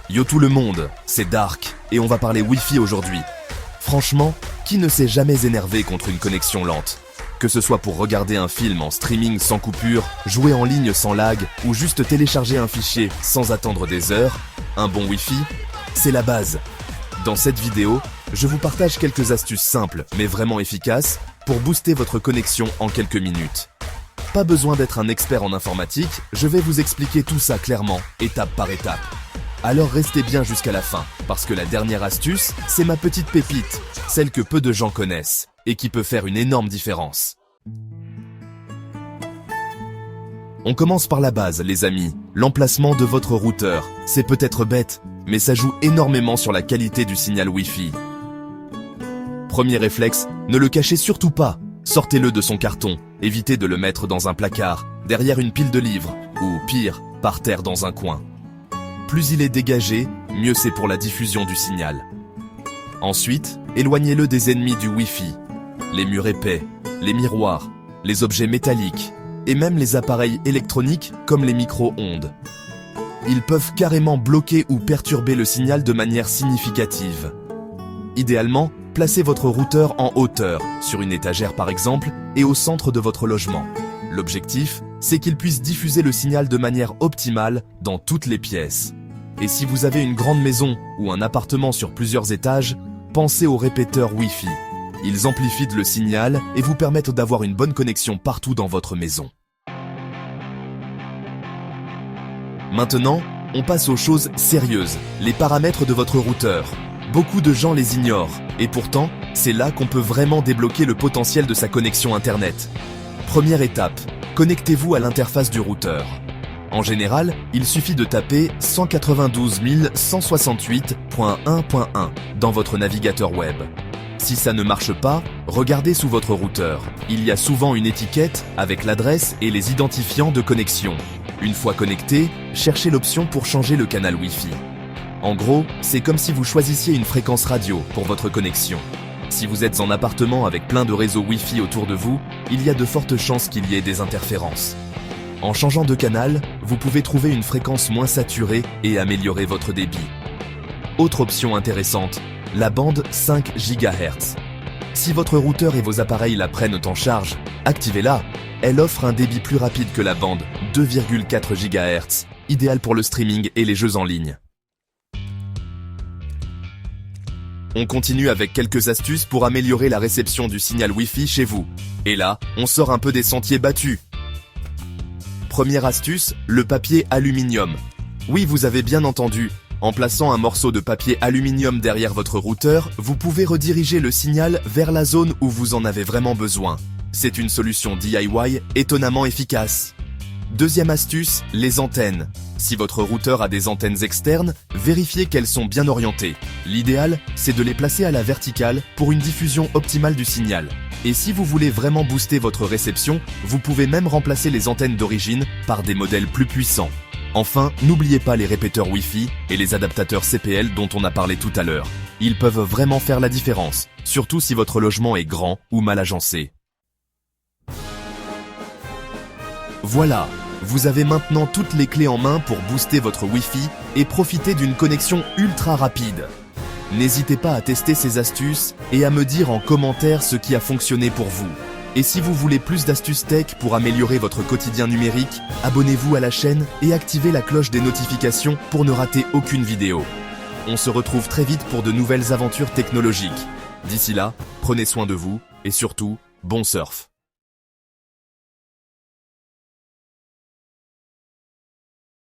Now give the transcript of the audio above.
Yo tout le monde, c'est Dark, et on va parler Wi-Fi aujourd'hui. Franchement, qui ne s'est jamais énervé contre une connexion lente? Que ce soit pour regarder un film en streaming sans coupure, jouer en ligne sans lag, ou juste télécharger un fichier sans attendre des heures, un bon Wi-Fi, c'est la base. Dans cette vidéo, je vous partage quelques astuces simples, mais vraiment efficaces, pour booster votre connexion en quelques minutes. Pas besoin d'être un expert en informatique, je vais vous expliquer tout ça clairement, étape par étape. Alors restez bien jusqu'à la fin, parce que la dernière astuce, c'est ma petite pépite, celle que peu de gens connaissent, et qui peut faire une énorme différence. On commence par la base, les amis, l'emplacement de votre routeur. C'est peut-être bête, mais ça joue énormément sur la qualité du signal Wi-Fi. Premier réflexe, ne le cachez surtout pas. Sortez-le de son carton, évitez de le mettre dans un placard, derrière une pile de livres, ou pire, par terre dans un coin. Plus il est dégagé, mieux c'est pour la diffusion du signal. Ensuite, éloignez-le des ennemis du Wi-Fi. Les murs épais, les miroirs, les objets métalliques, et même les appareils électroniques comme les micro-ondes. Ils peuvent carrément bloquer ou perturber le signal de manière significative. Idéalement, placez votre routeur en hauteur, sur une étagère par exemple, et au centre de votre logement. L'objectif, c'est qu'il puisse diffuser le signal de manière optimale dans toutes les pièces. Et si vous avez une grande maison ou un appartement sur plusieurs étages, pensez aux répéteurs Wi-Fi. Ils amplifient le signal et vous permettent d'avoir une bonne connexion partout dans votre maison. Maintenant, on passe aux choses sérieuses, les paramètres de votre routeur. Beaucoup de gens les ignorent, et pourtant, c'est là qu'on peut vraiment débloquer le potentiel de sa connexion Internet. Première étape, connectez-vous à l'interface du routeur. En général, il suffit de taper 192 168.1.1 dans votre navigateur web. Si ça ne marche pas, regardez sous votre routeur. Il y a souvent une étiquette avec l'adresse et les identifiants de connexion. Une fois connecté, cherchez l'option pour changer le canal Wi-Fi. En gros, c'est comme si vous choisissiez une fréquence radio pour votre connexion. Si vous êtes en appartement avec plein de réseaux Wi-Fi autour de vous, il y a de fortes chances qu'il y ait des interférences. En changeant de canal, vous pouvez trouver une fréquence moins saturée et améliorer votre débit. Autre option intéressante, la bande 5 GHz. Si votre routeur et vos appareils la prennent en charge, activez-la. Elle offre un débit plus rapide que la bande 2,4 GHz, idéal pour le streaming et les jeux en ligne. On continue avec quelques astuces pour améliorer la réception du signal Wi-Fi chez vous. Et là, on sort un peu des sentiers battus. Première astuce, le papier aluminium. Oui, vous avez bien entendu. En plaçant un morceau de papier aluminium derrière votre routeur, vous pouvez rediriger le signal vers la zone où vous en avez vraiment besoin. C'est une solution DIY étonnamment efficace. Deuxième astuce, les antennes. Si votre routeur a des antennes externes, vérifiez qu'elles sont bien orientées. L'idéal, c'est de les placer à la verticale pour une diffusion optimale du signal. Et si vous voulez vraiment booster votre réception, vous pouvez même remplacer les antennes d'origine par des modèles plus puissants. Enfin, n'oubliez pas les répéteurs Wi-Fi et les adaptateurs CPL dont on a parlé tout à l'heure. Ils peuvent vraiment faire la différence, surtout si votre logement est grand ou mal agencé. Voilà, vous avez maintenant toutes les clés en main pour booster votre Wi-Fi et profiter d'une connexion ultra rapide. N'hésitez pas à tester ces astuces et à me dire en commentaire ce qui a fonctionné pour vous. Et si vous voulez plus d'astuces tech pour améliorer votre quotidien numérique, abonnez-vous à la chaîne et activez la cloche des notifications pour ne rater aucune vidéo. On se retrouve très vite pour de nouvelles aventures technologiques. D'ici là, prenez soin de vous et surtout, bon surf.